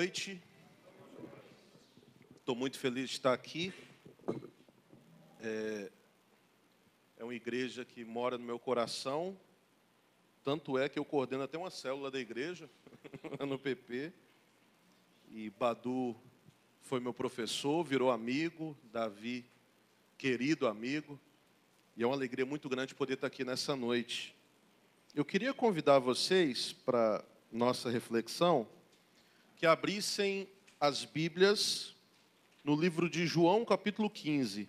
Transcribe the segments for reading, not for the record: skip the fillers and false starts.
noite. Estou muito feliz de estar aqui. É uma igreja que mora no meu coração. Tanto é que eu coordeno até uma célula da igreja, no PP. E Badu foi meu professor, virou amigo. Davi, querido amigo. E é uma alegria muito grande poder estar aqui nessa noite. Eu queria convidar vocês para nossa reflexão, que abrissem as Bíblias no livro de João, capítulo 15.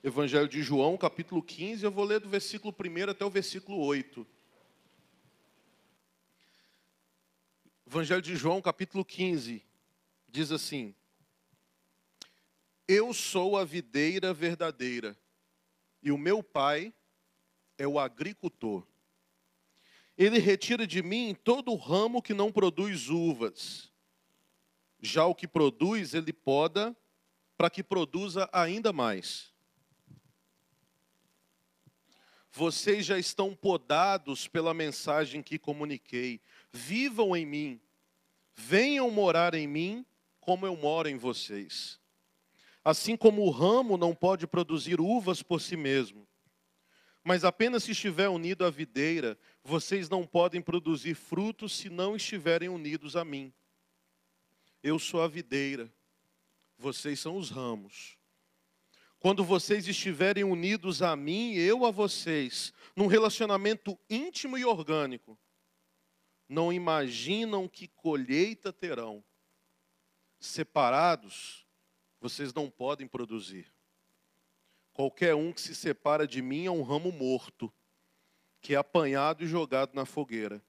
Evangelho de João, capítulo 15, eu vou ler do versículo 1 até o versículo 8. Evangelho de João, capítulo 15, diz assim: Eu sou a videira verdadeira, e o meu pai é o agricultor. Ele retira de mim todo o ramo que não produz uvas. Já o que produz, ele poda, para que produza ainda mais. Vocês já estão podados pela mensagem que comuniquei. Vivam em mim. Venham morar em mim, como eu moro em vocês. Assim como o ramo não pode produzir uvas por si mesmo, mas apenas se estiver unido à videira, vocês não podem produzir frutos se não estiverem unidos a mim. Eu sou a videira, vocês são os ramos. Quando vocês estiverem unidos a mim, eu a vocês, num relacionamento íntimo e orgânico, não imaginam que colheita terão. Separados, vocês não podem produzir. Qualquer um que se separa de mim é um ramo morto, que é apanhado e jogado na fogueira.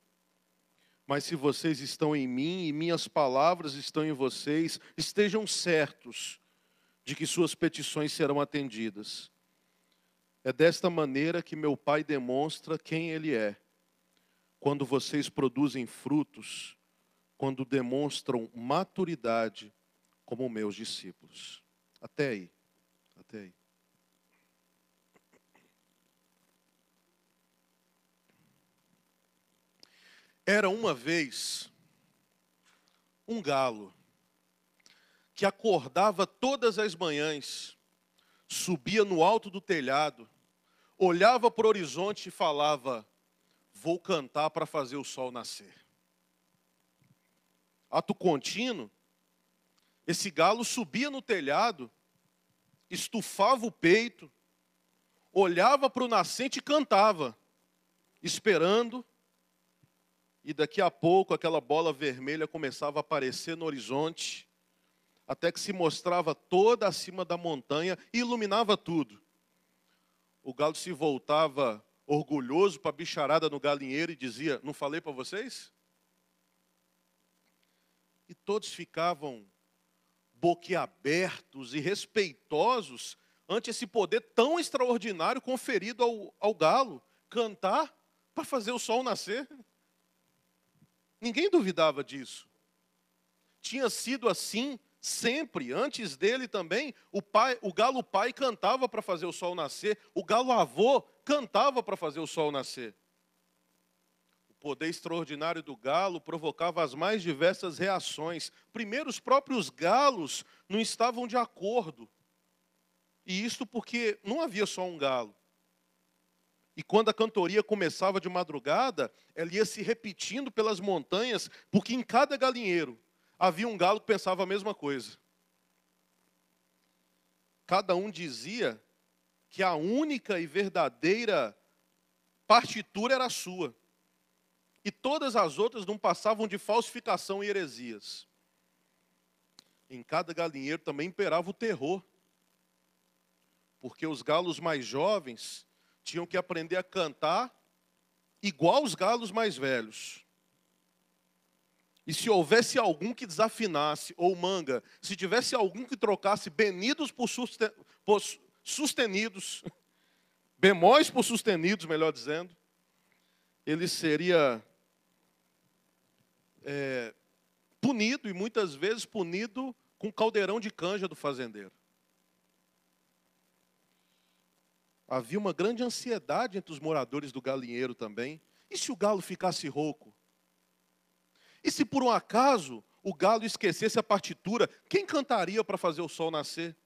Mas se vocês estão em mim e minhas palavras estão em vocês, estejam certos de que suas petições serão atendidas. É desta maneira que meu Pai demonstra quem Ele é. Quando vocês produzem frutos, quando demonstram maturidade como meus discípulos. Até aí. Até aí. Era uma vez um galo que acordava todas as manhãs, subia no alto do telhado, olhava para o horizonte e falava: vou cantar para fazer o sol nascer. Ato contínuo, esse galo subia no telhado, estufava o peito, olhava para o nascente e cantava, esperando. E daqui a pouco aquela bola vermelha começava a aparecer no horizonte, até que se mostrava toda acima da montanha e iluminava tudo. O galo se voltava orgulhoso para a bicharada no galinheiro e dizia: não falei para vocês? E todos ficavam boquiabertos e respeitosos ante esse poder tão extraordinário conferido ao galo, cantar para fazer o sol nascer. Ninguém duvidava disso. Tinha sido assim sempre. Antes dele também, o galo pai cantava para fazer o sol nascer. O galo avô cantava para fazer o sol nascer. O poder extraordinário do galo provocava as mais diversas reações. Primeiro, os próprios galos não estavam de acordo. E isto porque não havia só um galo. E quando a cantoria começava de madrugada, ela ia se repetindo pelas montanhas, porque em cada galinheiro havia um galo que pensava a mesma coisa. Cada um dizia que a única e verdadeira partitura era a sua. E todas as outras não passavam de falsificação e heresias. Em cada galinheiro também imperava o terror. Porque os galos mais jovens tinham que aprender a cantar igual os galos mais velhos. E se houvesse algum que desafinasse, ou manga, se tivesse algum que trocasse benidos por sustenidos, bemóis por sustenidos, melhor dizendo, ele seria punido, e muitas vezes punido com caldeirão de canja do fazendeiro. Havia uma grande ansiedade entre os moradores do galinheiro também. E se o galo ficasse rouco? E se por um acaso o galo esquecesse a partitura, quem cantaria para fazer o sol nascer?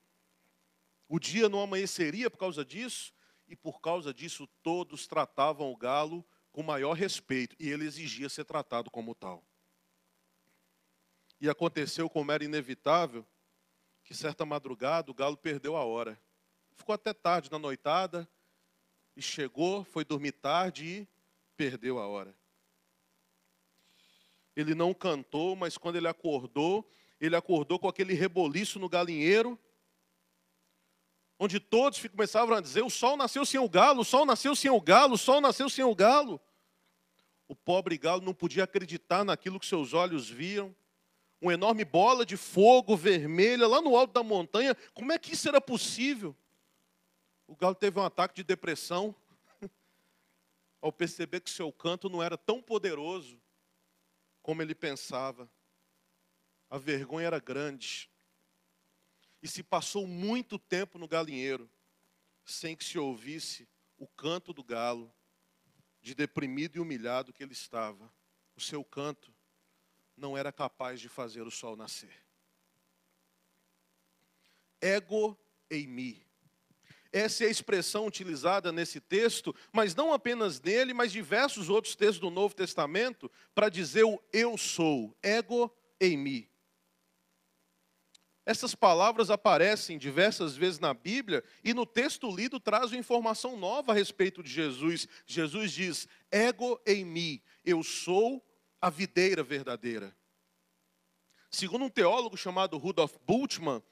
O dia não amanheceria por causa disso? E por causa disso todos tratavam o galo com maior respeito, e ele exigia ser tratado como tal. E aconteceu, como era inevitável, que certa madrugada o galo perdeu a hora. Ficou até tarde na noitada, e chegou, foi dormir tarde e perdeu a hora. Ele não cantou, mas quando ele acordou com aquele reboliço no galinheiro, onde todos começavam a dizer, o sol nasceu sem o galo, o sol nasceu sem o galo, o sol nasceu sem o galo. O pobre galo não podia acreditar naquilo que seus olhos viam. Uma enorme bola de fogo vermelha lá no alto da montanha. Como é que isso era possível? O galo teve um ataque de depressão ao perceber que seu canto não era tão poderoso como ele pensava. A vergonha era grande. E se passou muito tempo no galinheiro sem que se ouvisse o canto do galo, de deprimido e humilhado que ele estava. O seu canto não era capaz de fazer o sol nascer. Ego eimi. Essa é a expressão utilizada nesse texto, mas não apenas nele, mas diversos outros textos do Novo Testamento, para dizer o eu sou, ego eimi. Essas palavras aparecem diversas vezes na Bíblia e no texto lido traz uma informação nova a respeito de Jesus. Jesus diz, ego eimi, eu sou a videira verdadeira. Segundo um teólogo chamado Rudolf Bultmann,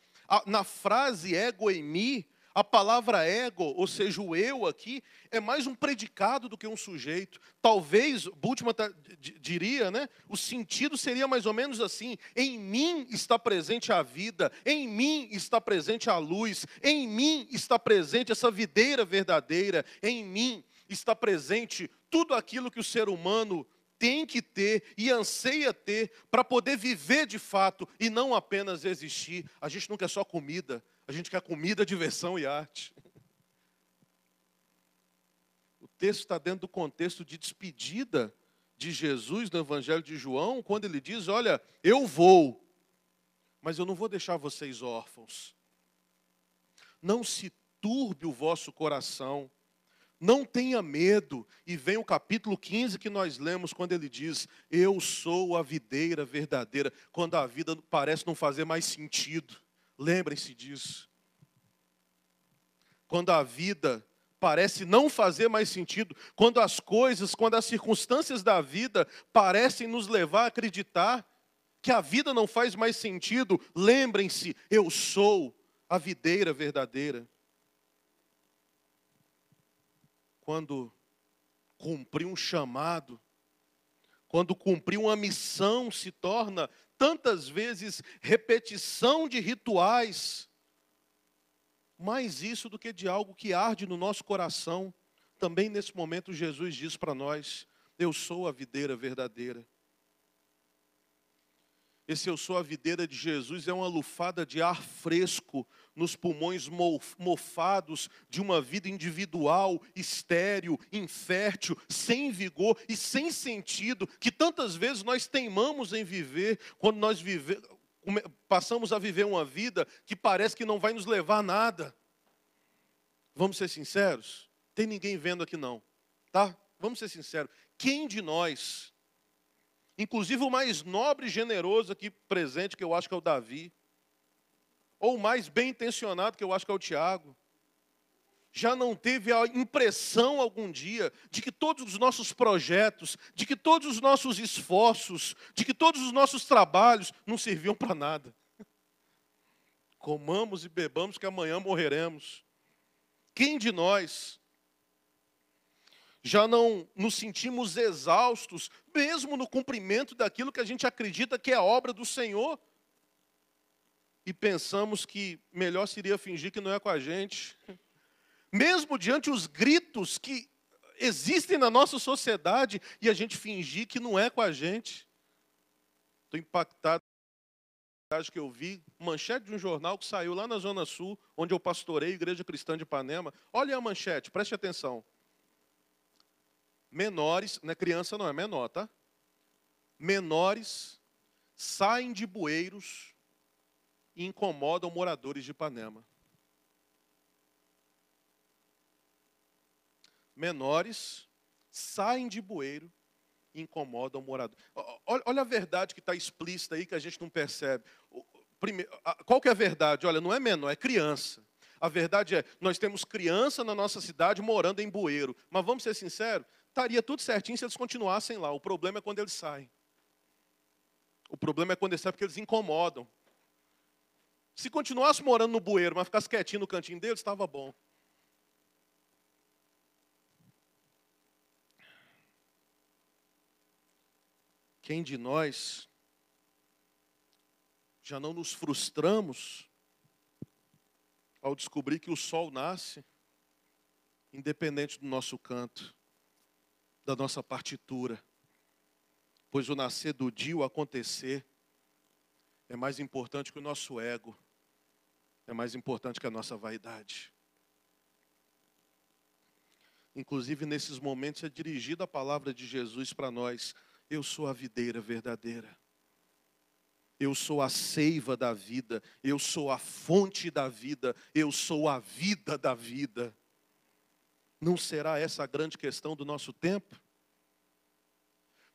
na frase ego eimi, a palavra ego, ou seja, o eu aqui, é mais um predicado do que um sujeito. Talvez, Bultmann diria, né, o sentido seria mais ou menos assim, em mim está presente a vida, em mim está presente a luz, em mim está presente essa videira verdadeira, em mim está presente tudo aquilo que o ser humano tem que ter e anseia ter para poder viver de fato e não apenas existir. A gente não quer só comida, a gente quer comida, diversão e arte. O texto está dentro do contexto de despedida de Jesus no Evangelho de João, quando ele diz, olha, eu vou, mas eu não vou deixar vocês órfãos. Não se turbe o vosso coração. Não tenha medo. E vem o capítulo 15 que nós lemos, quando ele diz, eu sou a videira verdadeira, quando a vida parece não fazer mais sentido. Lembrem-se disso. Quando a vida parece não fazer mais sentido, quando as coisas, quando as circunstâncias da vida parecem nos levar a acreditar que a vida não faz mais sentido, lembrem-se, eu sou a videira verdadeira. Quando cumprir um chamado, quando cumprir uma missão se torna tantas vezes repetição de rituais, mais isso do que de algo que arde no nosso coração. Também nesse momento Jesus diz para nós, eu sou a videira verdadeira. Esse eu sou a videira de Jesus é uma lufada de ar fresco nos pulmões mofados de uma vida individual, estéril, infértil, sem vigor e sem sentido, que tantas vezes nós teimamos em viver, quando nós passamos a viver uma vida que parece que não vai nos levar a nada. Vamos ser sinceros? Tem ninguém vendo aqui não, tá? Vamos ser sinceros. Quem de nós, inclusive o mais nobre e generoso aqui presente, que eu acho que é o Davi, ou o mais bem intencionado, que eu acho que é o Tiago, já não teve a impressão algum dia de que todos os nossos projetos, de que todos os nossos esforços, de que todos os nossos trabalhos não serviam para nada? Comamos e bebamos que amanhã morreremos. Quem de nós já não nos sentimos exaustos, mesmo no cumprimento daquilo que a gente acredita que é a obra do Senhor? E pensamos que melhor seria fingir que não é com a gente. Mesmo diante os gritos que existem na nossa sociedade e a gente fingir que não é com a gente. Estou impactado que eu vi, manchete de um jornal que saiu lá na Zona Sul, onde eu pastorei, Igreja Cristã de Ipanema. Olha a manchete, preste atenção. Menores, não é criança não, é menor, tá? menores saem de bueiros e incomodam moradores de Ipanema. Menores saem de bueiro e incomodam moradores. Olha a verdade que está explícita aí que a gente não percebe. Qual que é a verdade? Olha, não é menor, é criança. A verdade é, nós temos criança na nossa cidade morando em bueiro. Mas vamos ser sinceros, estaria tudo certinho se eles continuassem lá. O problema é quando eles saem. O problema é quando eles saem porque eles incomodam. Se continuasse morando no bueiro, mas ficasse quietinho no cantinho deles, estava bom. Quem de nós já não nos frustramos ao descobrir que o sol nasce, independente do nosso canto, da nossa partitura? Pois o nascer do dia, o acontecer, é mais importante que o nosso ego, é mais importante que a nossa vaidade. Inclusive, nesses momentos, é dirigida a palavra de Jesus para nós. Eu sou a videira verdadeira. Eu sou a seiva da vida. Eu sou a fonte da vida. Eu sou a vida da vida. Não será essa a grande questão do nosso tempo?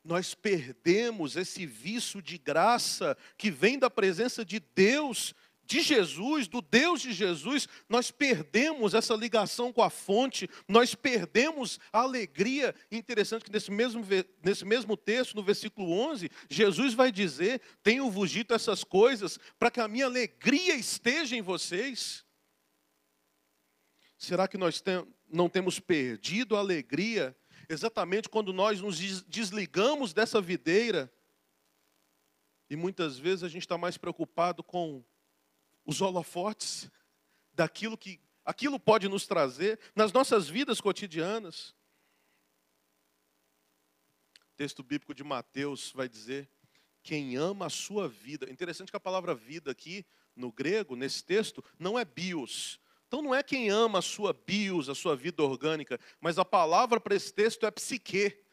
Nós perdemos esse vício de graça que vem da presença de Deus, de Jesus, do Deus de Jesus. Nós perdemos essa ligação com a fonte, nós perdemos a alegria. Interessante que nesse mesmo texto, no versículo 11, Jesus vai dizer: tenho-vos dito essas coisas para que a minha alegria esteja em vocês. Será que nós não temos perdido a alegria exatamente quando nós nos desligamos dessa videira? E muitas vezes a gente está mais preocupado com os holofotes daquilo que aquilo pode nos trazer nas nossas vidas cotidianas. O texto bíblico de Mateus vai dizer: quem ama a sua vida. Interessante que a palavra vida aqui, no grego, nesse texto, não é bios. Então não é quem ama a sua bios, a sua vida orgânica, mas a palavra para esse texto é psique.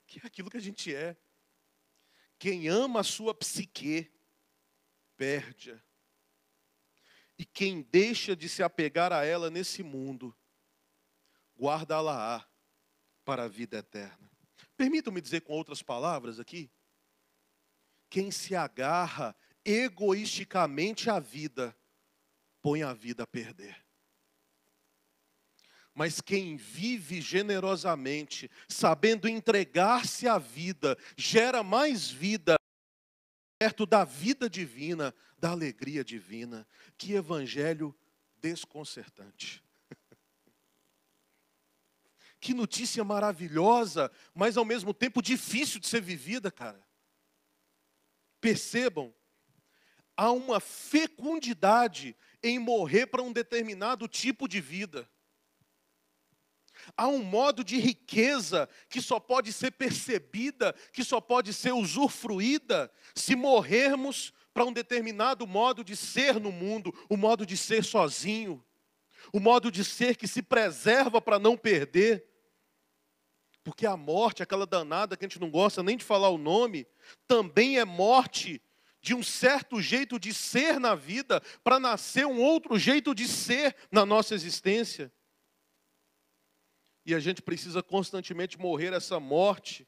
Que é aquilo que a gente é. Quem ama a sua psique, perde-a. E quem deixa de se apegar a ela nesse mundo, guarda-la-á para a vida eterna. Permitam-me dizer com outras palavras aqui: quem se agarra egoisticamente à vida, põe a vida a perder. Mas quem vive generosamente, sabendo entregar-se à vida, gera mais vida perto da vida divina, da alegria divina. Que evangelho desconcertante. Que notícia maravilhosa, mas ao mesmo tempo difícil de ser vivida, cara. Percebam, há uma fecundidade em morrer para um determinado tipo de vida. Há um modo de riqueza que só pode ser percebida, que só pode ser usufruída, se morrermos para um determinado modo de ser no mundo, o modo de ser sozinho, o modo de ser que se preserva para não perder. Porque a morte, aquela danada que a gente não gosta nem de falar o nome, também é morte de um certo jeito de ser na vida, para nascer um outro jeito de ser na nossa existência. E a gente precisa constantemente morrer essa morte,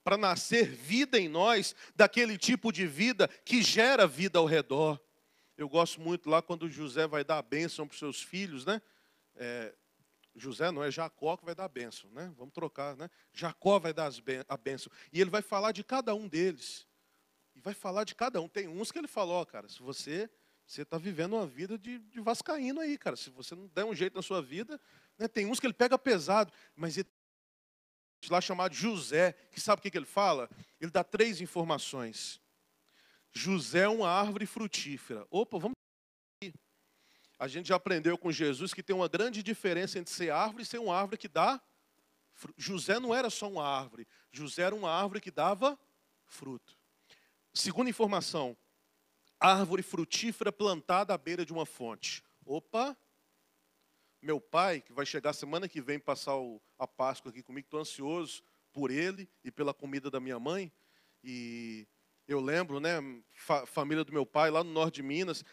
para nascer vida em nós, daquele tipo de vida que gera vida ao redor. Eu gosto muito lá quando José vai dar a bênção para os seus filhos, né? José não, é Jacó que vai dar a bênção, né? Vamos trocar, né? Jacó vai dar a bênção. E ele vai falar de cada um deles. E vai falar de cada um. Tem uns que ele falou, cara, se você está vivendo uma vida de vascaíno aí, cara. Se você não der um jeito na sua vida, né? Tem uns que ele pega pesado. Mas ele lá chamado José, que sabe o que ele fala? Ele dá 3 informações. José é uma árvore frutífera. Opa, vamos aqui. A gente já aprendeu com Jesus que tem uma grande diferença entre ser árvore e ser uma árvore que dá. José não era só uma árvore. José era uma árvore que dava fruto. Segunda informação. Árvore frutífera plantada à beira de uma fonte. Opa! Meu pai, que vai chegar semana que vem passar a Páscoa aqui comigo, estou ansioso por ele e pela comida da minha mãe. E eu lembro, né, família do meu pai, lá no norte de Minas,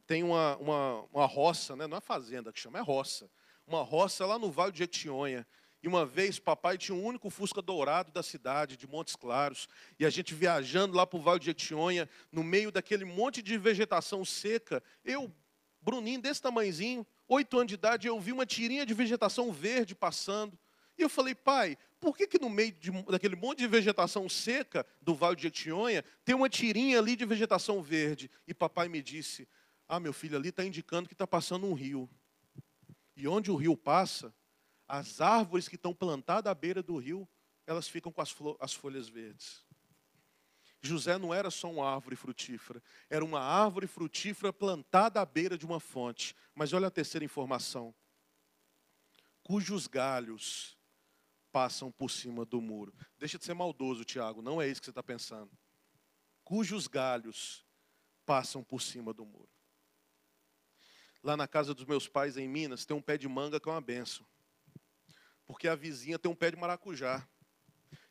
tem uma roça, né, não é fazenda que chama, é roça. Uma roça lá no Vale de Jequitinhonha. E uma vez, papai tinha um único Fusca dourado da cidade, de Montes Claros. E a gente viajando lá para o Vale de Jequitinhonha, no meio daquele monte de vegetação seca, eu, Bruninho, desse tamanhozinho, 8 anos de idade, eu vi uma tirinha de vegetação verde passando. E eu falei, pai, por que no meio daquele monte de vegetação seca do Vale de Jequitinhonha, tem uma tirinha ali de vegetação verde? E papai me disse, meu filho, ali está indicando que está passando um rio. E onde o rio passa, as árvores que estão plantadas à beira do rio, elas ficam com as folhas verdes. José não era só uma árvore frutífera, era uma árvore frutífera plantada à beira de uma fonte. Mas olha a terceira informação. Cujos galhos passam por cima do muro. Deixa de ser maldoso, Tiago, não é isso que você está pensando. Cujos galhos passam por cima do muro. Lá na casa dos meus pais, em Minas, tem um pé de manga que é uma bênção. Porque a vizinha tem um pé de maracujá.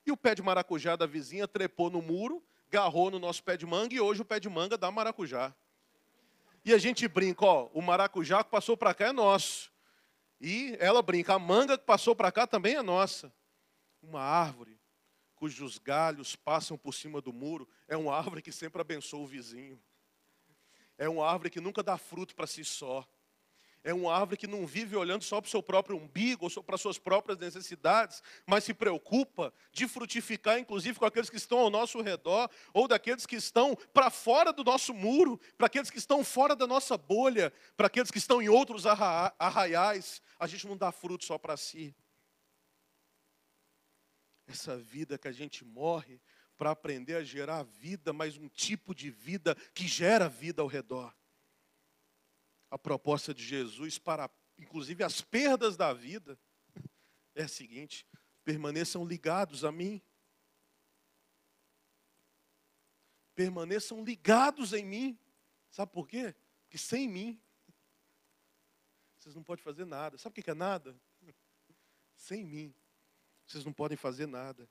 E o pé de maracujá da vizinha trepou no muro, garrou no nosso pé de manga e hoje o pé de manga dá maracujá. E a gente brinca, o maracujá que passou para cá é nosso. E ela brinca, a manga que passou para cá também é nossa. Uma árvore cujos galhos passam por cima do muro é uma árvore que sempre abençoa o vizinho. É uma árvore que nunca dá fruto para si só. É uma árvore que não vive olhando só para o seu próprio umbigo, ou só para as suas próprias necessidades, mas se preocupa de frutificar, inclusive, com aqueles que estão ao nosso redor, ou daqueles que estão para fora do nosso muro, para aqueles que estão fora da nossa bolha, para aqueles que estão em outros arraiais. A gente não dá fruto só para si. Essa vida que a gente morre para aprender a gerar vida, mas um tipo de vida que gera vida ao redor. A proposta de Jesus para, inclusive, as perdas da vida é a seguinte: permaneçam ligados a mim. Permaneçam ligados em mim. Sabe por quê? Porque sem mim, vocês não podem fazer nada. Sabe o que é nada? Sem mim, vocês não podem fazer nada.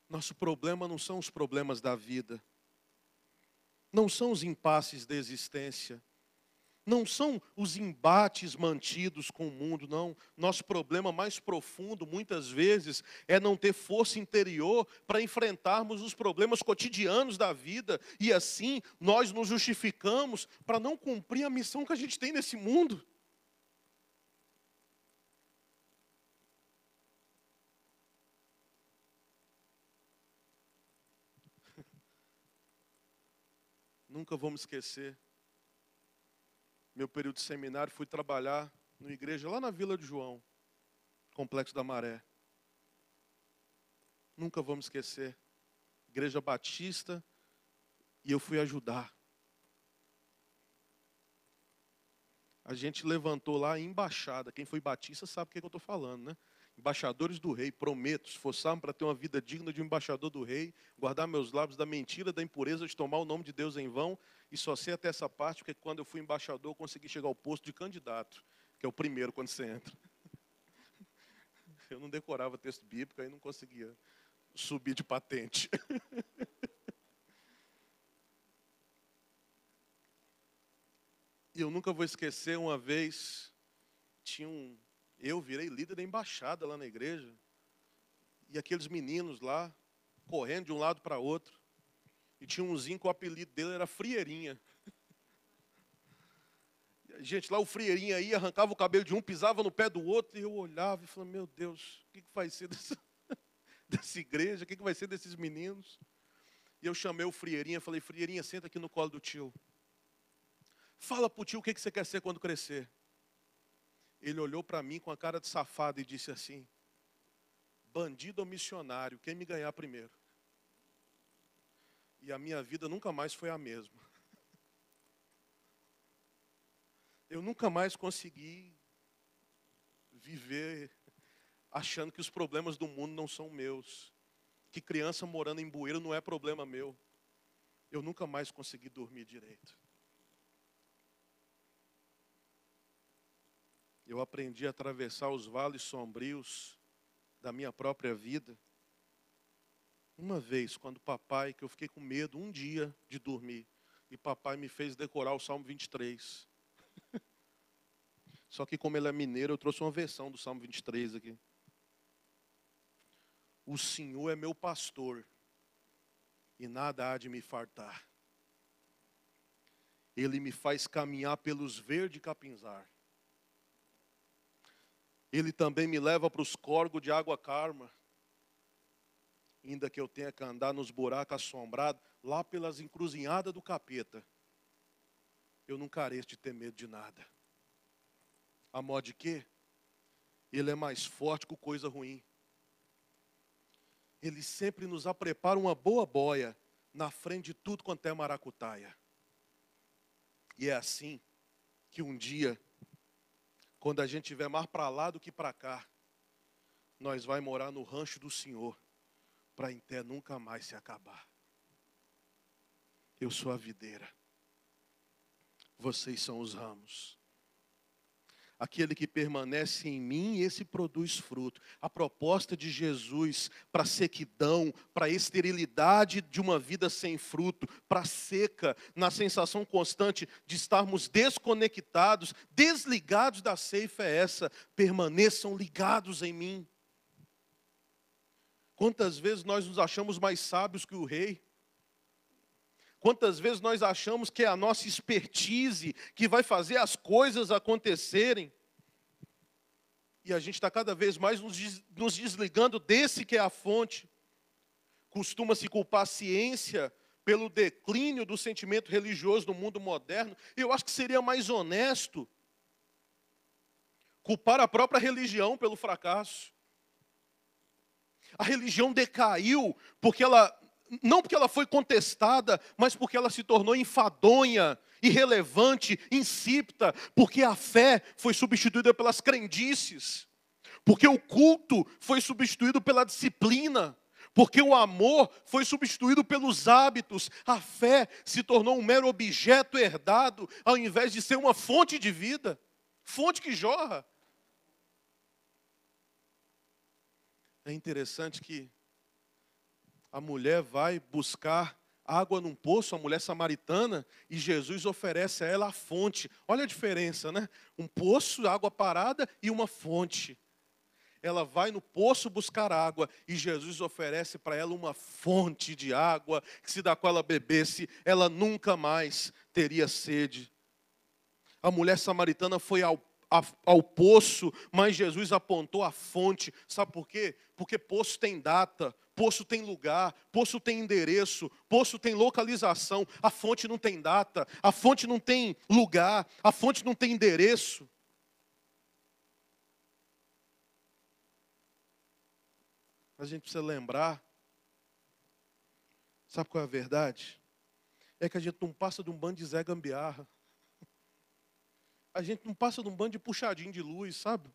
Nosso problema não são os problemas da vida. Não são os impasses da existência. Não são os embates mantidos com o mundo, não. Nosso problema mais profundo, muitas vezes, é não ter força interior para enfrentarmos os problemas cotidianos da vida. E assim, nós nos justificamos para não cumprir a missão que a gente tem nesse mundo. Nunca vou me esquecer. Meu período de seminário, fui trabalhar numa igreja lá na Vila de João, Complexo da Maré. Nunca vou me esquecer. Igreja Batista, e eu fui ajudar. A gente levantou lá a embaixada. Quem foi batista sabe o que eu estou falando, né? Embaixadores do rei, prometo, esforçar-me para ter uma vida digna de um embaixador do rei, guardar meus lábios da mentira, da impureza, de tomar o nome de Deus em vão, e só sei até essa parte, porque quando eu fui embaixador, eu consegui chegar ao posto de candidato, que é o primeiro quando você entra. Eu não decorava texto bíblico, aí não conseguia subir de patente. E eu nunca vou esquecer, uma vez, eu virei líder da embaixada lá na igreja, e aqueles meninos lá, correndo de um lado para outro, e tinha umzinho que o apelido dele era Frieirinha. Gente, lá o Frieirinha aí arrancava o cabelo de um, pisava no pé do outro, e eu olhava e falava, meu Deus, o que vai ser dessa igreja? O que vai ser desses meninos? E eu chamei o Frieirinha e falei, Frieirinha, senta aqui no colo do tio. Fala pro tio o que você quer ser quando crescer. Ele olhou para mim com a cara de safado e disse assim, bandido ou missionário, quem me ganhar primeiro? E a minha vida nunca mais foi a mesma. Eu nunca mais consegui viver achando que os problemas do mundo não são meus. Que criança morando em bueiro não é problema meu. Eu nunca mais consegui dormir direito. Eu aprendi a atravessar os vales sombrios da minha própria vida. Uma vez, quando papai, que eu fiquei com medo um dia de dormir, e papai me fez decorar o Salmo 23. Só que como ele é mineiro, eu trouxe uma versão do Salmo 23 aqui. O Senhor é meu pastor, e nada há de me fartar. Ele me faz caminhar pelos verdes capinzar. Ele também me leva para os corgos de água calma. Ainda que eu tenha que andar nos buracos assombrados, lá pelas encruzilhadas do capeta, eu não careço de ter medo de nada. A modo de quê? Ele é mais forte que coisa ruim. Ele sempre nos prepara uma boa boia na frente de tudo quanto é maracutaia. E é assim que um dia, quando a gente estiver mais para lá do que para cá, nós vai morar no rancho do Senhor, para até nunca mais se acabar. Eu sou a videira, vocês são os ramos. Aquele que permanece em mim, esse produz fruto. A proposta de Jesus para a sequidão, para a esterilidade de uma vida sem fruto, para a seca, na sensação constante de estarmos desconectados, desligados da ceifa é essa: permaneçam ligados em mim. Quantas vezes nós nos achamos mais sábios que o rei? Quantas vezes nós achamos que é a nossa expertise que vai fazer as coisas acontecerem? E a gente está cada vez mais nos desligando desse que é a fonte. Costuma-se culpar a ciência pelo declínio do sentimento religioso no mundo moderno. Eu acho que seria mais honesto culpar a própria religião pelo fracasso. A religião decaiu não porque ela foi contestada, mas porque ela se tornou enfadonha, irrelevante, insípida, porque a fé foi substituída pelas crendices, porque o culto foi substituído pela disciplina, porque o amor foi substituído pelos hábitos. A fé se tornou um mero objeto herdado, ao invés de ser uma fonte de vida, fonte que jorra. É interessante que a mulher vai buscar água num poço, a mulher samaritana, e Jesus oferece a ela a fonte. Olha a diferença, né? Um poço, água parada, e uma fonte. Ela vai no poço buscar água, e Jesus oferece para ela uma fonte de água, que se da qual ela bebesse, ela nunca mais teria sede. A mulher samaritana foi ao poço, mas Jesus apontou a fonte. Sabe por quê? Porque poço tem data, poço tem lugar, poço tem endereço, poço tem localização. A fonte não tem data, a fonte não tem lugar, a fonte não tem endereço. A gente precisa lembrar, sabe qual é a verdade? É que a gente não passa de um bando de Zé Gambiarra. A gente não passa de um bando de puxadinho de luz, sabe?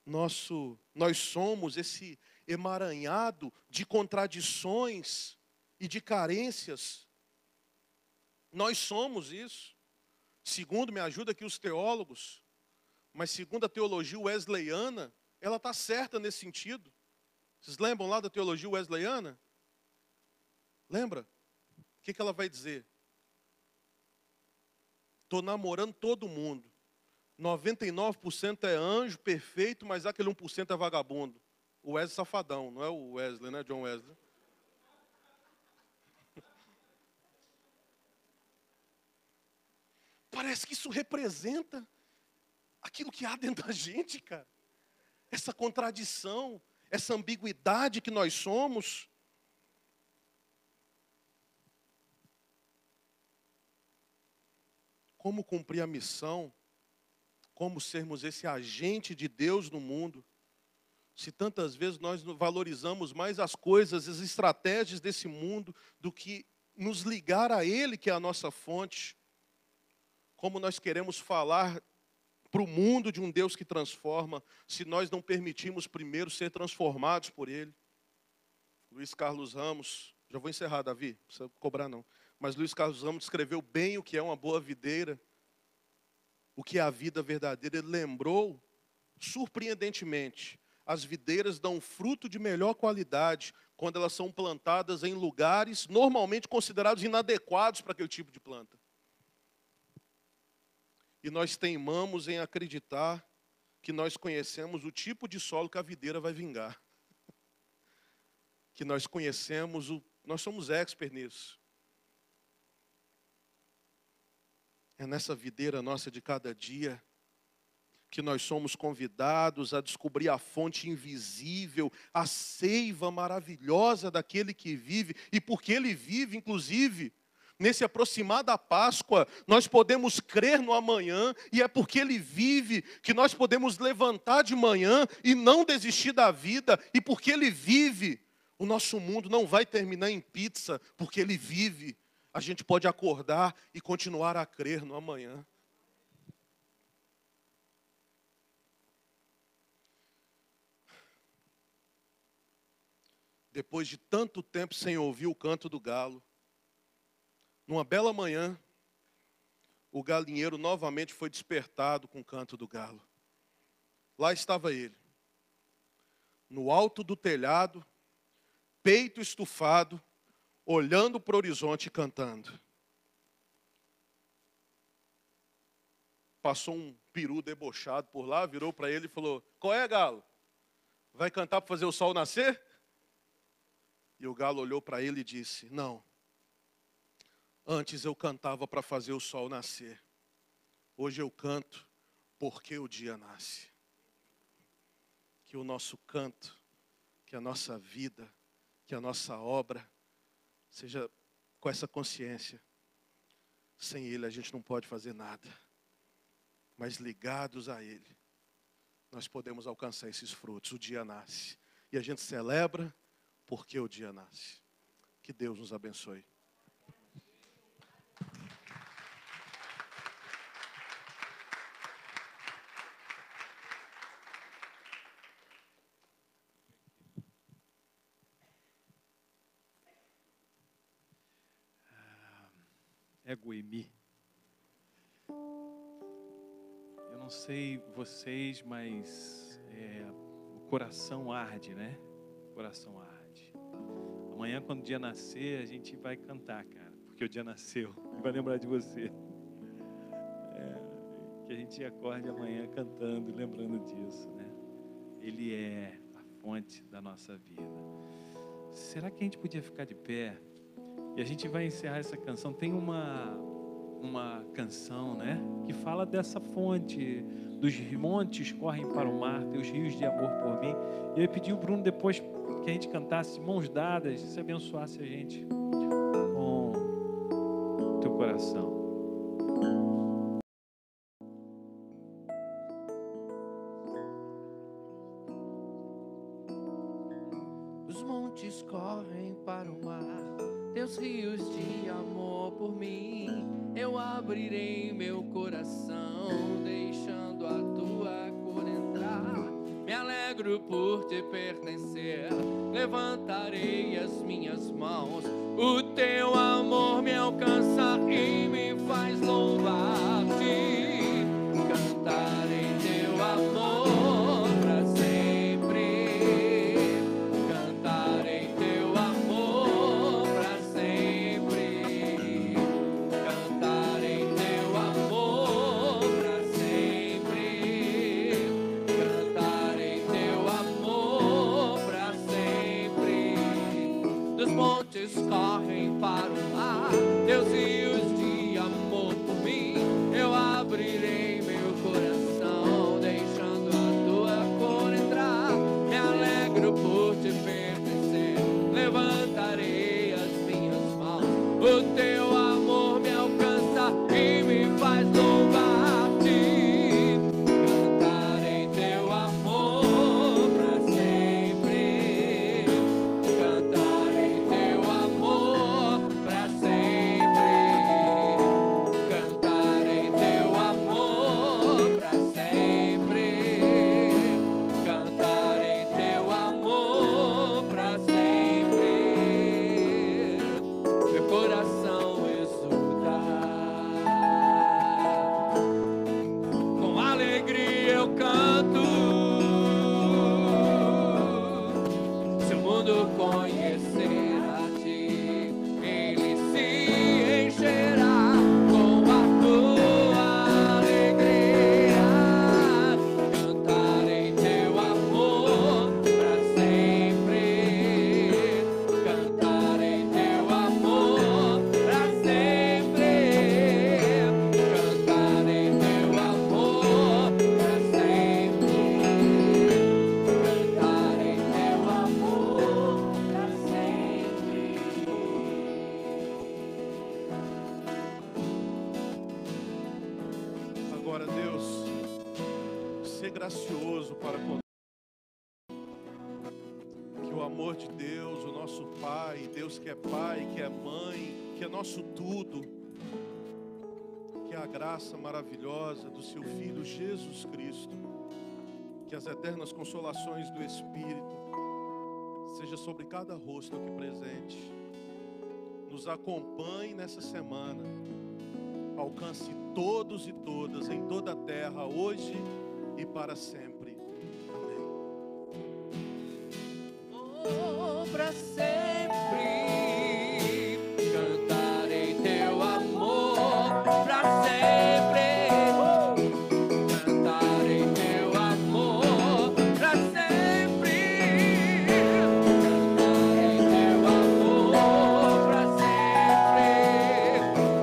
Nós somos esse emaranhado de contradições e de carências. Nós somos isso. Segundo, me ajuda aqui os teólogos, mas segundo a teologia wesleyana, ela está certa nesse sentido. Vocês lembram lá da teologia wesleyana? Lembra? O que ela vai dizer? Estou namorando todo mundo. 99% é anjo perfeito, mas aquele 1% é vagabundo. O Wesley safadão, não é o Wesley, né? John Wesley. Parece que isso representa aquilo que há dentro da gente, cara. Essa contradição, essa ambiguidade que nós somos. Como cumprir a missão? Como sermos esse agente de Deus no mundo? Se tantas vezes nós valorizamos mais as coisas, as estratégias desse mundo, do que nos ligar a Ele, que é a nossa fonte. Como nós queremos falar para o mundo de um Deus que transforma, se nós não permitimos primeiro ser transformados por Ele. Luiz Carlos Ramos, já vou encerrar, Davi, não precisa cobrar não. Mas Luiz Carlos Ramos descreveu bem o que é uma boa videira, o que é a vida verdadeira. Ele lembrou Surpreendentemente, as videiras dão fruto de melhor qualidade quando elas são plantadas em lugares normalmente considerados inadequados para aquele tipo de planta. E nós teimamos em acreditar que nós conhecemos o tipo de solo que a videira vai vingar. Que nós conhecemos, nós somos expert nisso. É nessa videira nossa de cada dia que nós somos convidados a descobrir a fonte invisível, a seiva maravilhosa daquele que vive. E porque ele vive, inclusive, nesse aproximar da Páscoa, nós podemos crer no amanhã, e é porque ele vive que nós podemos levantar de manhã e não desistir da vida. E porque ele vive, o nosso mundo não vai terminar em pizza, porque ele vive. A gente pode acordar e continuar a crer no amanhã. Depois de tanto tempo sem ouvir o canto do galo, numa bela manhã, o galinheiro novamente foi despertado com o canto do galo. Lá estava ele, no alto do telhado, peito estufado, olhando para o horizonte e cantando. Passou um peru debochado por lá, virou para ele e falou: qual é, galo? Vai cantar para fazer o sol nascer? E o galo olhou para ele e disse: não, antes eu cantava para fazer o sol nascer. Hoje eu canto porque o dia nasce. Que o nosso canto, que a nossa vida, que a nossa obra seja com essa consciência. Sem ele a gente não pode fazer nada. Mas ligados a ele, nós podemos alcançar esses frutos. O dia nasce. E a gente celebra porque o dia nasce. Que Deus nos abençoe. Goemi. Eu não sei vocês, mas o coração arde, né? O coração arde. Amanhã, quando o dia nascer, a gente vai cantar, cara, porque o dia nasceu e vai lembrar de você. Que a gente acorde amanhã cantando, lembrando disso, né? Ele é a fonte da nossa vida. Será que a gente podia ficar de pé? E a gente vai encerrar essa canção. Tem uma canção, né, que fala dessa fonte, dos montes correm para o mar, teus rios de amor por mim. E eu pedi o Bruno depois que a gente cantasse mãos dadas, se abençoasse a gente com o teu coração. Os montes correm para o mar, teus rios de amor por mim. Eu abrirei meu coração, deixando a tua cor entrar. Me alegro por te pertencer, levantarei as minhas mãos. O teu amor me alcança e me faz louvar-te. Cantarei teu amor para sempre. Cantarei teu amor para sempre. Cantarei teu amor para sempre. Cantarei teu amor para sempre. Dos montes correm para o mar, teus rios de amor por mim. Eu abrirei meu coração, bondoso para conosco. Que o amor de Deus, o nosso Pai, Deus que é Pai, que é Mãe, que é nosso tudo, que a graça maravilhosa do seu Filho Jesus Cristo, que as eternas consolações do Espírito seja sobre cada rosto aqui presente, nos acompanhe nessa semana, alcance todos e todas em toda a terra, hoje e para sempre. Amém. Oh, para sempre cantarei teu amor, para sempre cantarei teu amor, para sempre cantarei teu amor, para sempre.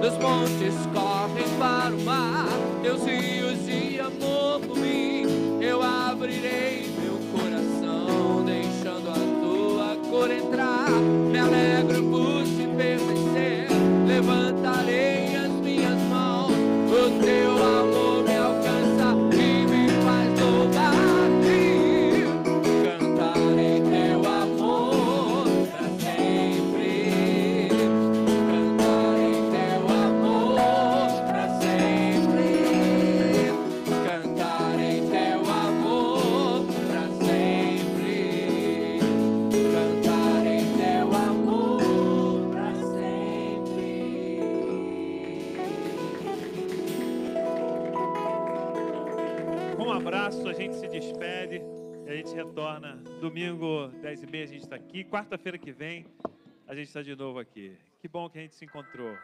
Dos montes correm para o mar, teus rios de amor por mim. Eu abrirei meu coração, deixando a tua cor entrar. Me alegro por te pertencer, levantarei as minhas mãos. O teu amor me alcança e me faz louvar-te. Cantarei teu amor para sempre. Cantarei teu amor para sempre. Cantarei teu amor para sempre. Cantarei teu amor para sempre. Com um abraço, a gente se despede e a gente retorna domingo, 10h30, a gente está aqui. Quarta-feira que vem, a gente está de novo aqui. Que bom que a gente se encontrou.